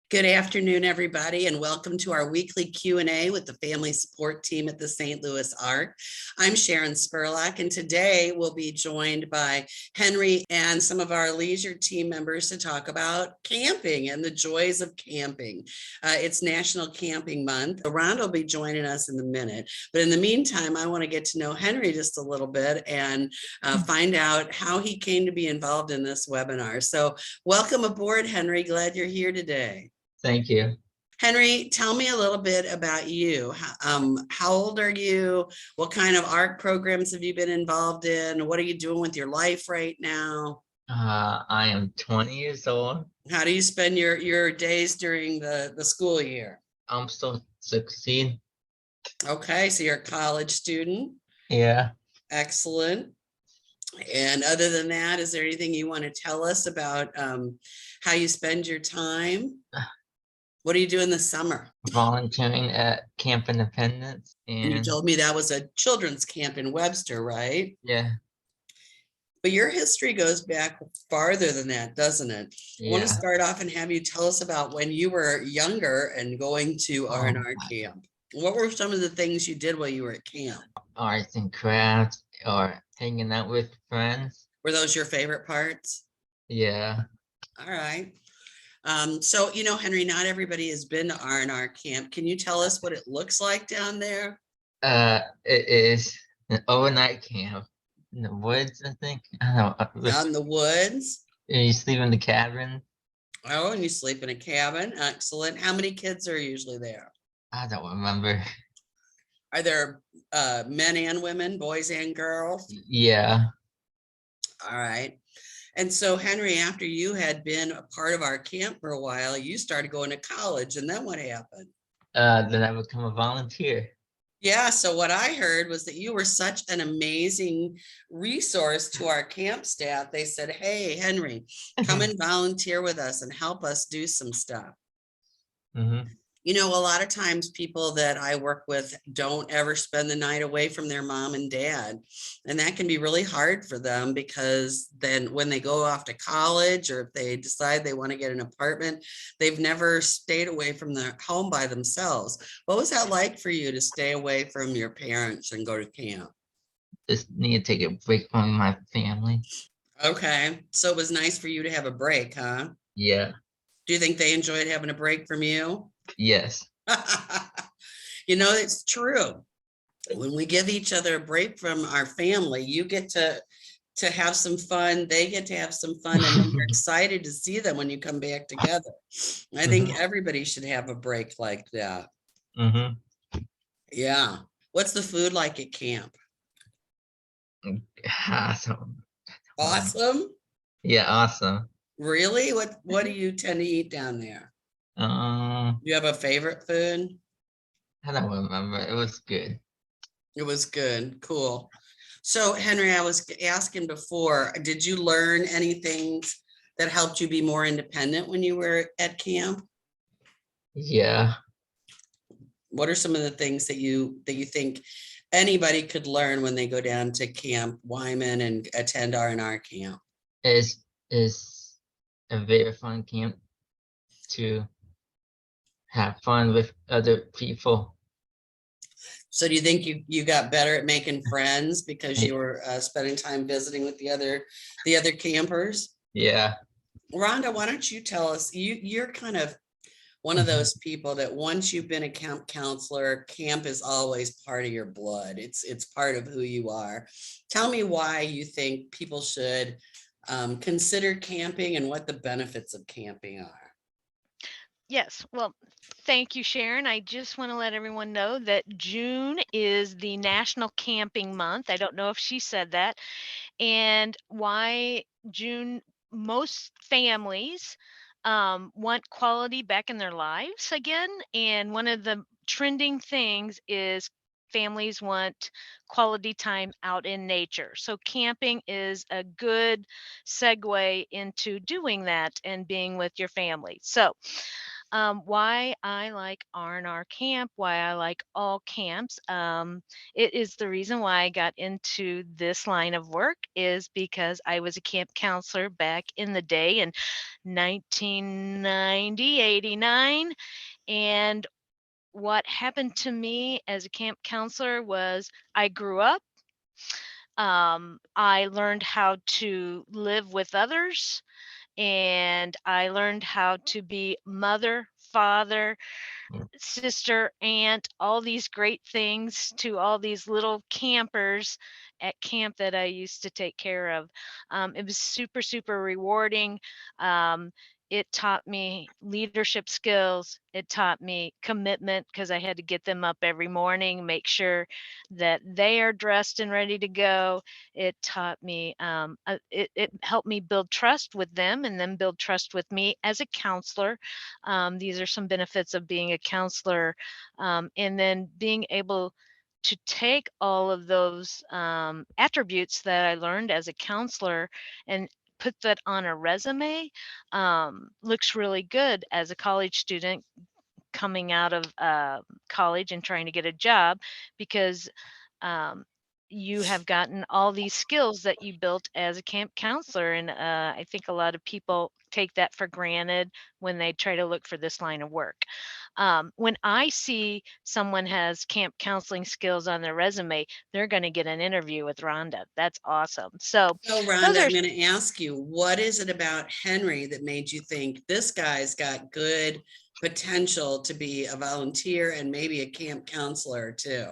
Good afternoon, everybody, and welcome to our weekly Q&A with the family support team at the St. Louis Arc. I'm Sharon Spurlock, and today we'll be joined by Henry and some of our leisure team members to talk about camping and the joys of camping. It's National Camping Month. Rhonda will be joining us in a minute, but in the meantime, I want to get to know Henry just a little bit and find out how he came to be involved in this webinar. So welcome aboard, Henry. Glad you're here today. Thank you. Henry, tell me a little bit about you. How old are you? What kind of art programs have you been involved in? What are you doing with your life right now? I am 20 years old. How do you spend your days during the school year? I'm still 16. Okay, so you're a college student. Yeah. Excellent. And other than that, is there anything you want to tell us about how you spend your time? What do you do in the summer? Volunteering at Camp Independence. And you told me that was a children's camp in Webster, right? Yeah. But your history goes back farther than that, doesn't it? I want to start off and have you tell us about when you were younger and going to R&R camp. What were some of the things you did while you were at camp? Arts and crafts or hanging out with friends. Were those your favorite parts? Yeah. All right. So, Henry, not everybody has been to R&R camp. Can you tell us what it looks like down there? It is an overnight camp in the woods, I think. I don't know. Out in the woods? You sleep in the cabin. Oh, and you sleep in a cabin. Excellent. How many kids are usually there? I don't remember. Are there men and women, boys and girls? Yeah. All right. And so, Henry, after you had been a part of our camp for a while, you started going to college. And then what happened? Then I become a volunteer. Yeah. So what I heard was that you were such an amazing resource to our camp staff. They said, hey, Henry, come and volunteer with us and help us do some stuff. Mm-hmm. A lot of times people that I work with don't ever spend the night away from their mom and dad. And that can be really hard for them because then when they go off to college or if they decide they want to get an apartment, they've never stayed away from their home by themselves. What was that like for you to stay away from your parents and go to camp? Just need to take a break from my family. Okay. So it was nice for you to have a break, huh? Yeah. Do you think they enjoyed having a break from you? Yes. It's true. When we give each other a break from our family, you get to have some fun, they get to have some fun, and then you're excited to see them when you come back together. I think everybody should have a break like that. Yeah. What's the food like at camp? Awesome. Awesome? Yeah, awesome. Really? What do you tend to eat down there? You have a favorite food? I don't remember. It was good. It was good. Cool. So, Henry, I was asking before, did you learn anything that helped you be more independent when you were at camp? Yeah. What are some of the things that you think anybody could learn when they go down to Camp Wyman and attend R&R camp? It's a very fun camp to have fun with other people. So do you think you got better at making friends because you were spending time visiting with the other campers? Yeah. Rhonda, why don't you tell us, you're kind of one of those people that once you've been a camp counselor, camp is always part of your blood. It's part of who you are. Tell me why you think people should consider camping and what the benefits of camping are. Yes. Well, thank you, Sharon. I just want to let everyone know that June is the National Camping Month. I don't know if she said that. And why June, most families want quality back in their lives again. And one of the trending things is families want quality time out in nature. So camping is a good segue into doing that and being with your family. So Why I like R&R camp, why I like all camps. It is the reason why I got into this line of work is because I was a camp counselor back in the day in 1990, 89. And what happened to me as a camp counselor was I grew up. I learned how to live with others, and I learned how to be mother, father, Mm. sister, aunt, all these great things to all these little campers at camp that I used to take care of. It was super, super rewarding. Um, it taught me leadership skills. It taught me commitment because I had to get them up every morning, make sure that they are dressed and ready to go. It taught me, it helped me build trust with them and then build trust with me as a counselor. These are some benefits of being a counselor, and then being able to take all of those attributes that I learned as a counselor and put that on a resume. Looks really good as a college student coming out of college and trying to get a job because um, you have gotten all these skills that you built as a camp counselor. And I think a lot of people take that for granted when they try to look for this line of work. When I see someone has camp counseling skills on their resume, they're going to get an interview with Rhonda. That's awesome. So So those Rhonda, are I'm going to ask you, what is it about Henry that made you think this guy's got good potential to be a volunteer and maybe a camp counselor too?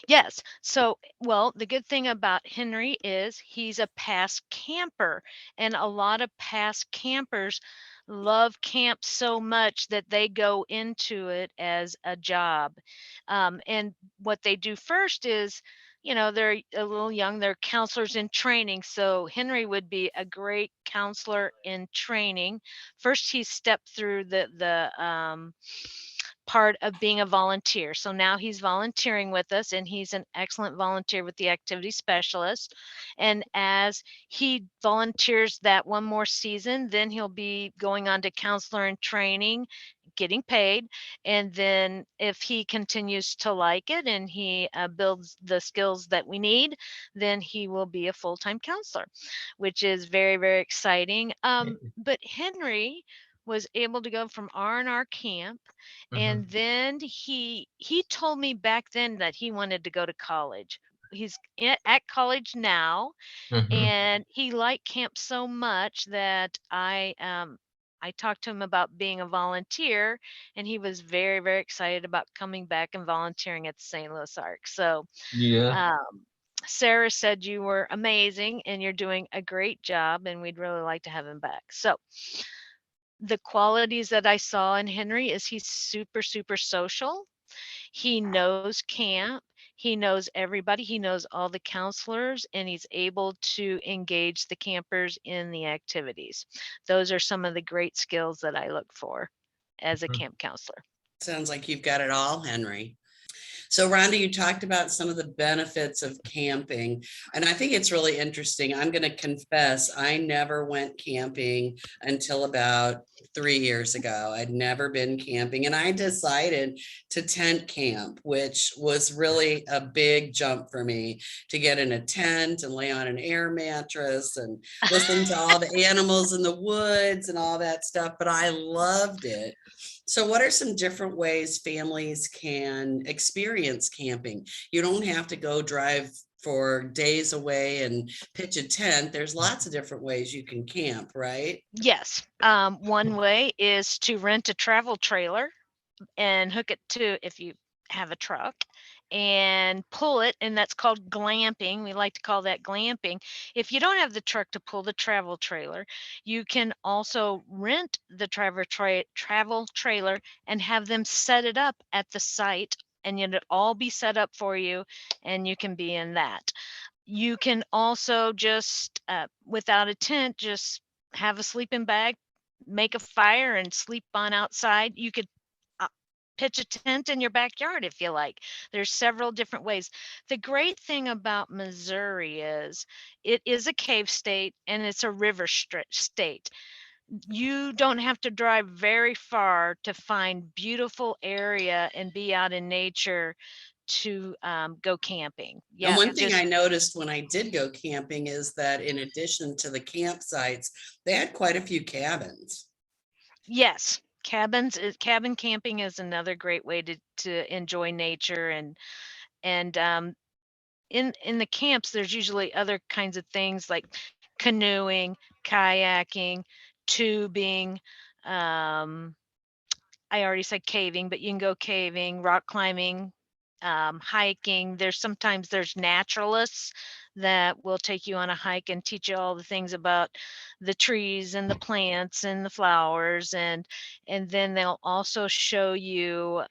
Yes. So, well, the good thing about Henry is he's a past camper, and a lot of past campers love camp so much that they go into it as a job. And what they do first is, they're a little young, they're counselors in training. So, Henry would be a great counselor in training. First, he stepped through the part of being a volunteer. So now he's volunteering with us, and he's an excellent volunteer with the activity specialist. And as he volunteers that one more season, then he'll be going on to counselor and training, getting paid. And then if he continues to like it and he builds the skills that we need, then he will be a full-time counselor, which is very, very exciting. But Henry was able to go from R&R camp, Mhm. and then he told me back then that he wanted to go to college. He's at college now, Mhm. and he liked camp so much that I talked to him about being a volunteer, and he was very, very excited about coming back and volunteering at the St. Louis Arc. So Yeah. um, Sarah said you were amazing and you're doing a great job, and we'd really like to have him back. So the qualities that I saw in Henry is he's super, super social. He knows camp. He knows everybody. He knows all the counselors, and he's able to engage the campers in the activities. Those are some of the great skills that I look for as a Mhm. camp counselor. Sounds like you've got it all, Henry. So Rhonda, you talked about some of the benefits of camping, and I think it's really interesting. I'm going to confess, I never went camping until about 3 years ago. I'd never been camping, and I decided to tent camp, which was really a big jump for me to get in a tent and lay on an air mattress and listen to all the animals in the woods and all that stuff. But I loved it. So, what are some different ways families can experience camping? You don't have to go drive for days away and pitch a tent. There's lots of different ways you can camp, right? Yes. One way is to rent a travel trailer and hook it to, if you have a truck, and pull it, and that's called glamping. We like to call that glamping. If you don't have the truck to pull the travel trailer, you can also rent the travel trailer and have them set it up at the site, and it'll all be set up for you, and you can be in that. You can also just without a tent, just have a sleeping bag, make a fire and sleep on outside. You could uh, pitch a tent in your backyard if you like. There's several different ways. The great thing about Missouri is it is a cave state and it's a river state. You don't have to drive very far to find beautiful area and be out in nature to go camping. And Yeah, one thing just I noticed when I did go camping is that in addition to the campsites, they had quite a few cabins. yes, cabin camping is another great way to enjoy nature and in the camps there's usually other kinds of things like canoeing, kayaking, tubing, um I already said caving, but you can go caving, rock climbing, hiking. There's naturalists that will take you on a hike and teach you all the things about the trees and the plants and the flowers, and then they'll also show you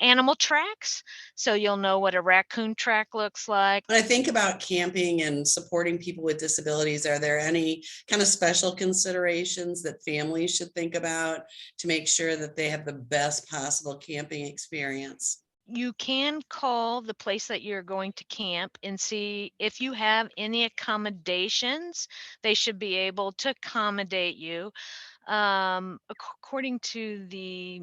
animal tracks, so you'll know what a raccoon track looks like. When I think about camping and supporting people with disabilities, are there any kind of special considerations that families should think about to make sure that they have the best possible camping experience? You can call the place that you're going to camp and see if you have any accommodations. They should be able to accommodate you. According to the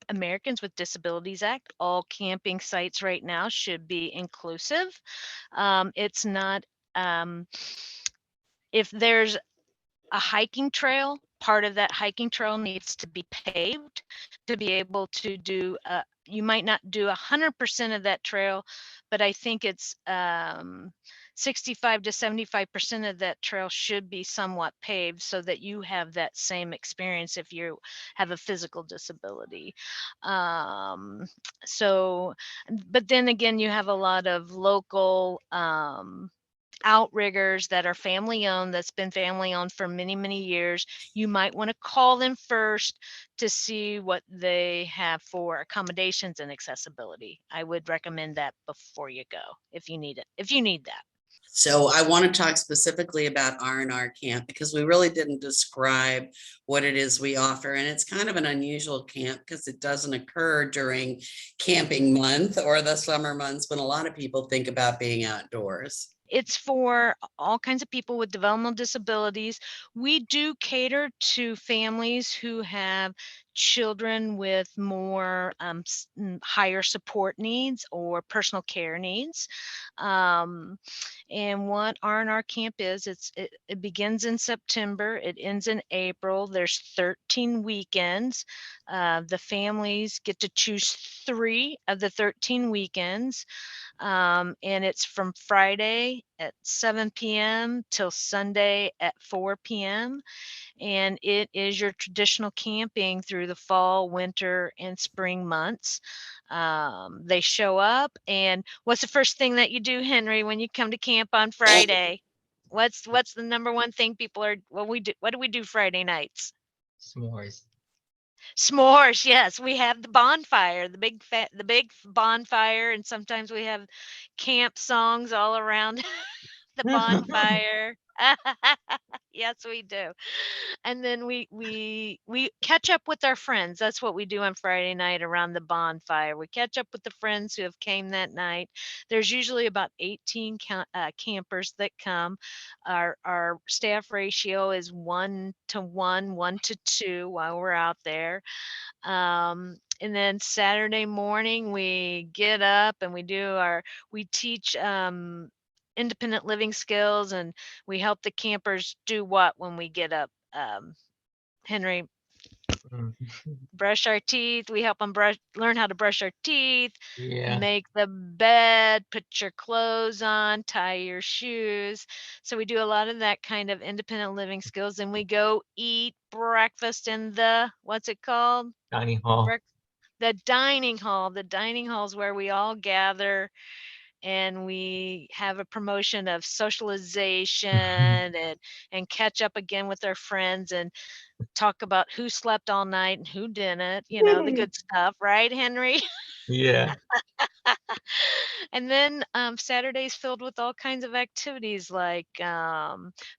Americans with Disabilities Act, all camping sites right now should be inclusive. It's not, um, if there's a hiking trail, part of that hiking trail needs to be paved to be able to do, you might not do 100% of that trail, but I think it's 65 to 75% of that trail should be somewhat paved so that you have that same experience if you have a physical disability. Um, so, but then again, you have a lot of local outriggers that are family owned, that's been family owned for many, many years. You might want to call them first to see what they have for accommodations and accessibility. I would recommend that before you go if you need it, if you need that. So I want to talk specifically about R&R Camp because we really didn't describe what it is we offer. And it's kind of an unusual camp because it doesn't occur during camping month or the summer months when a lot of people think about being outdoors. It's for all kinds of people with developmental disabilities. We do cater to families who have children with more higher support needs or personal care needs. Um, and what R&R Camp is, it begins in September, it ends in April. There's 13 weekends. The families get to choose 3 of the 13 weekends. And it's from Friday at 7 p.m. till Sunday at 4 p.m. And it is your traditional camping through the fall, winter, and spring months. They show up, and what's the first thing that you do, Henry, when you come to camp on Friday? What's the number one thing people are? What do we do Friday nights? S'mores. S'mores, yes, we have the bonfire, the big bonfire, and sometimes we have camp songs all around the bonfire. Yes, we do. And then we catch up with our friends. That's what we do on Friday night around the bonfire. We catch up with the friends who have came that night. There's usually about 18 campers that come. Our staff ratio is 1 to 1, 1 to 2 while we're out there. And then Saturday morning we get up and we teach independent living skills, and we help the campers do what when we get up, Henry? Mm. Brush our teeth. We help them learn how to brush our teeth, Yeah. make the bed, put your clothes on, tie your shoes. So we do a lot of that kind of independent living skills. And we go eat breakfast in the, what's it called? Dining hall. The dining hall. The dining hall is where we all gather and we have a promotion of socialization and catch up again with our friends and talk about who slept all night and who didn't, the good stuff, right, Henry? Yeah. And then Saturday's filled with all kinds of activities like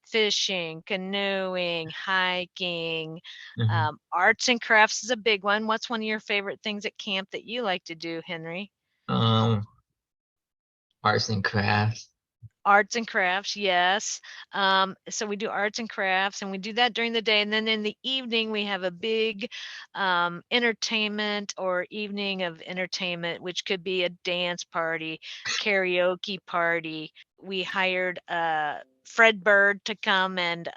fishing, canoeing, hiking, Mhm. arts and crafts is a big one. What's one of your favorite things at camp that you like to do, Henry? Um, arts and crafts. Arts and crafts, yes. So we do arts and crafts, and we do that during the day. And then in the evening, we have a big entertainment or evening of entertainment, which could be a dance party, karaoke party. We hired Fred Bird to come and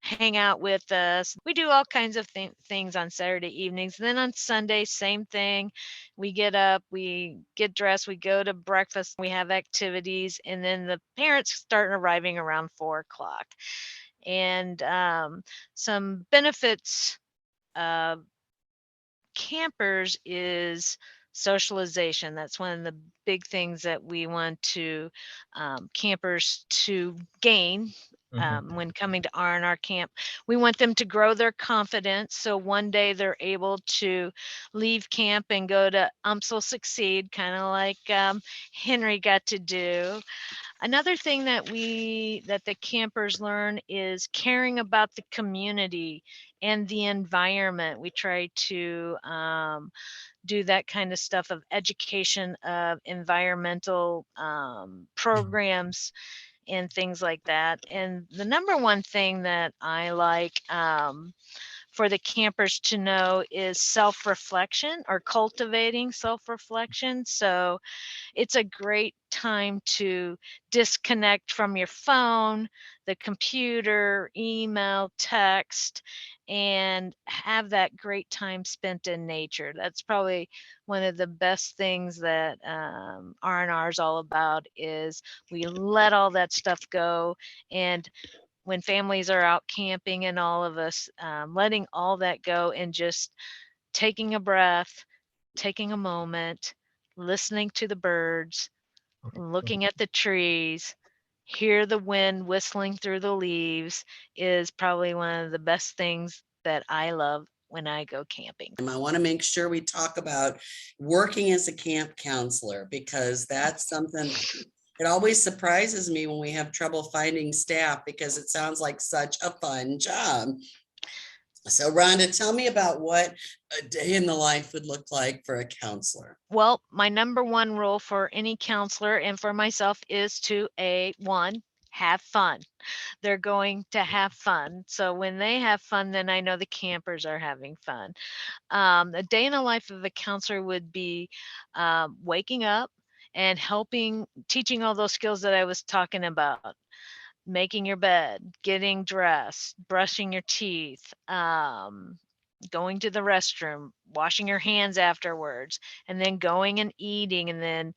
hang out with us. We do all kinds of things on Saturday evenings. And then on Sunday, same thing. We get up, we get dressed, we go to breakfast, we have activities, and then the parents start arriving around 4 o'clock. And some benefits of campers is socialization. That's one of the big things that we want to campers to gain when coming to R&R camp. We want them to grow their confidence, so one day they're able to leave camp and go to UMSL Succeed, kind of like Henry got to do. Another thing that the campers learn is caring about the community and the environment. We try to do that kind of stuff of education of environmental programs and things like that. And the number one thing that I like for the campers to know is self-reflection or cultivating self-reflection. So it's a great time to disconnect from your phone, the computer, email, text, and have that great time spent in nature. That's probably one of the best things that R&R is all about, is we let all that stuff go. And when families are out camping and all of us, letting all that go and just taking a breath, taking a moment, listening to the birds, looking at the trees, hear the wind whistling through the leaves is probably one of the best things that I love when I go camping. I want to make sure we talk about working as a camp counselor, because that's something, it always surprises me when we have trouble finding staff, because it sounds like such a fun job. So Rhonda, tell me about what a day in the life would look like for a counselor. Well, my number one rule for any counselor and for myself is to have fun. They're going to have fun. So when they have fun, then I know the campers are having fun. A day in the life of a counselor would be waking up and teaching all those skills that I was talking about. Making your bed, getting dressed, brushing your teeth, going to the restroom, washing your hands afterwards, and then going and eating. And then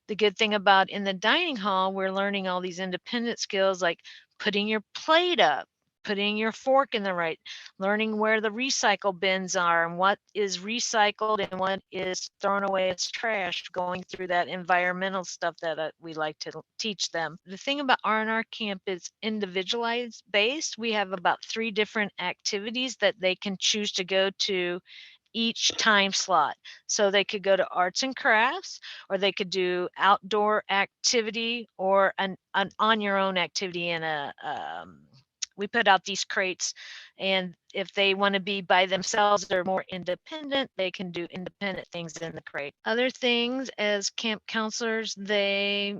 the good thing about in the dining hall, we're learning all these independent skills like putting your plate up, putting your fork in the right, learning where the recycle bins are and what is recycled and what is thrown away as trash, going through that environmental stuff that we like to teach them. The thing about R&R camp is individualized based. We have about 3 different activities that they can choose to go to each time slot. So they could go to arts and crafts, or they could do outdoor activity, or an on your own activity in we put out these crates, and if they want to be by themselves, they're more independent, they can do independent things in the crate. Other things as camp counselors, they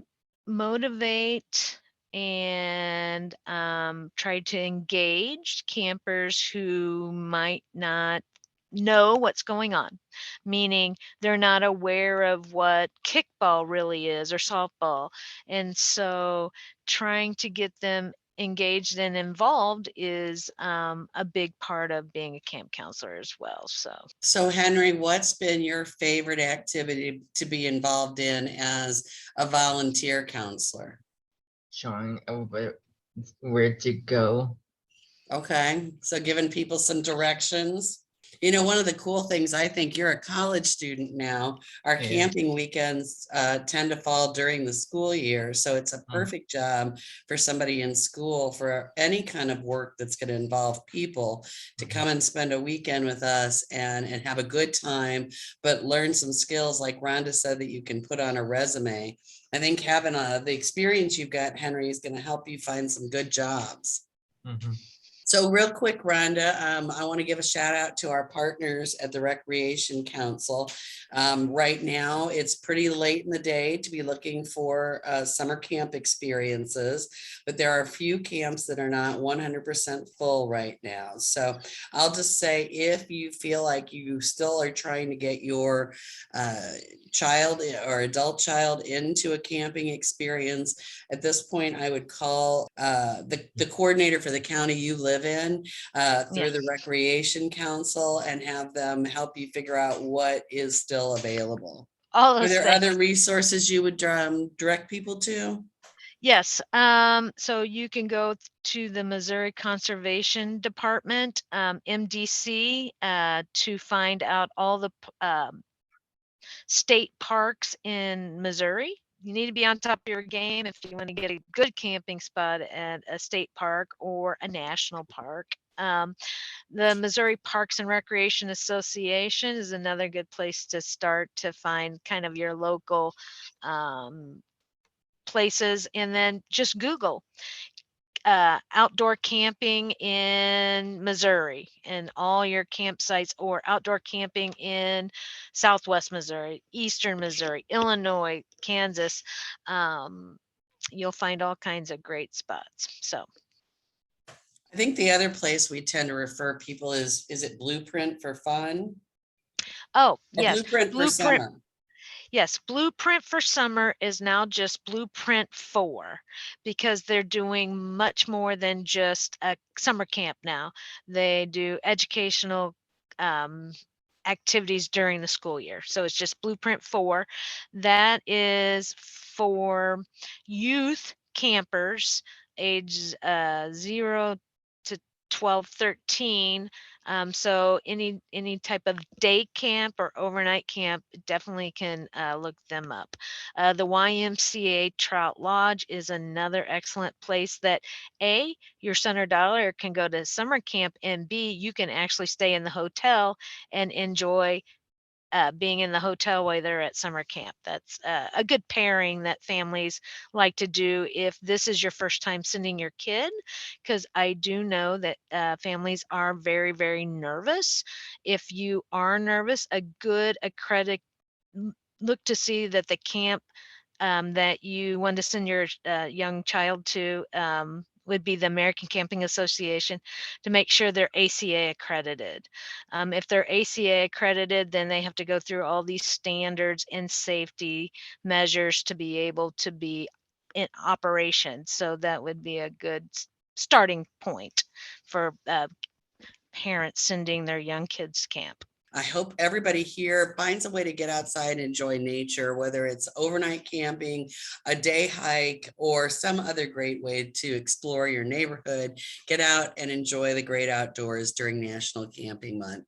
motivate and try to engage campers who might not know what's going on, meaning they're not aware of what kickball really is or softball. And so trying to get them engaged and involved is a big part of being a camp counselor as well. So Henry, what's been your favorite activity to be involved in as a volunteer counselor? Showing over where to go. Okay, so giving people some directions. You know, one of the cool things, I think you're a college student now. Our Yeah. camping weekends tend to fall during the school year. So it's a perfect job for somebody in school for any kind of work that's going to involve people to come and spend a weekend with us and have a good time, but learn some skills like Rhonda said that you can put on a resume. I think having the experience you've got, Henry, is going to help you find some good jobs. So real quick, Rhonda, I want to give a shout out to our partners at the Recreation Council. Right now, it's pretty late in the day to be looking for summer camp experiences, but there are a few camps that are not 100% full right now. So I'll just say, if you feel like you still are trying to get your child or adult child into a camping experience, at this point, I would call the coordinator for the county you live in through the Yes. Recreation Council and have them help you figure out what is still available. All Are those there things. other resources you would direct people to? Yes, so you can go to the Missouri Conservation Department, MDC, to find out all the state parks in Missouri. You need to be on top of your game if you want to get a good camping spot at a state park or a national park. The Missouri Parks and Recreation Association is another good place to start to find kind of your local places, and then just Google outdoor camping in Missouri and all your campsites, or outdoor camping in Southwest Missouri, Eastern Missouri, Illinois, Kansas. You'll find all kinds of great spots. So, I think the other place we tend to refer people is it Blueprint for Fun oh, or yes, Blueprint for Blueprint. Summer? Yes, Blueprint for Summer is now just Blueprint 4, because they're doing much more than just a summer camp now. They do educational activities during the school year. So it's just Blueprint 4. That is for youth campers ages 0 to 12, 13. So any type of day camp or overnight camp, definitely can look them up. The YMCA Trout Lodge is another excellent place that your son or daughter can go to summer camp, and B, you can actually stay in the hotel and enjoy being in the hotel while they're at summer camp. That's a good pairing that families like to do if this is your first time sending your kid, because I do know that families are very, very nervous. If you are nervous, a good accredit look to see that the camp that you want to send your young child to would be the American Camping Association, to make sure they're ACA accredited. If they're ACA accredited, then they have to go through all these standards and safety measures to be able to be in operation. So that would be a good starting point for parents sending their young kids camp. I hope everybody here finds a way to get outside and enjoy nature, whether it's overnight camping, a day hike, or some other great way to explore your neighborhood. Get out and enjoy the great outdoors during National Camping Month.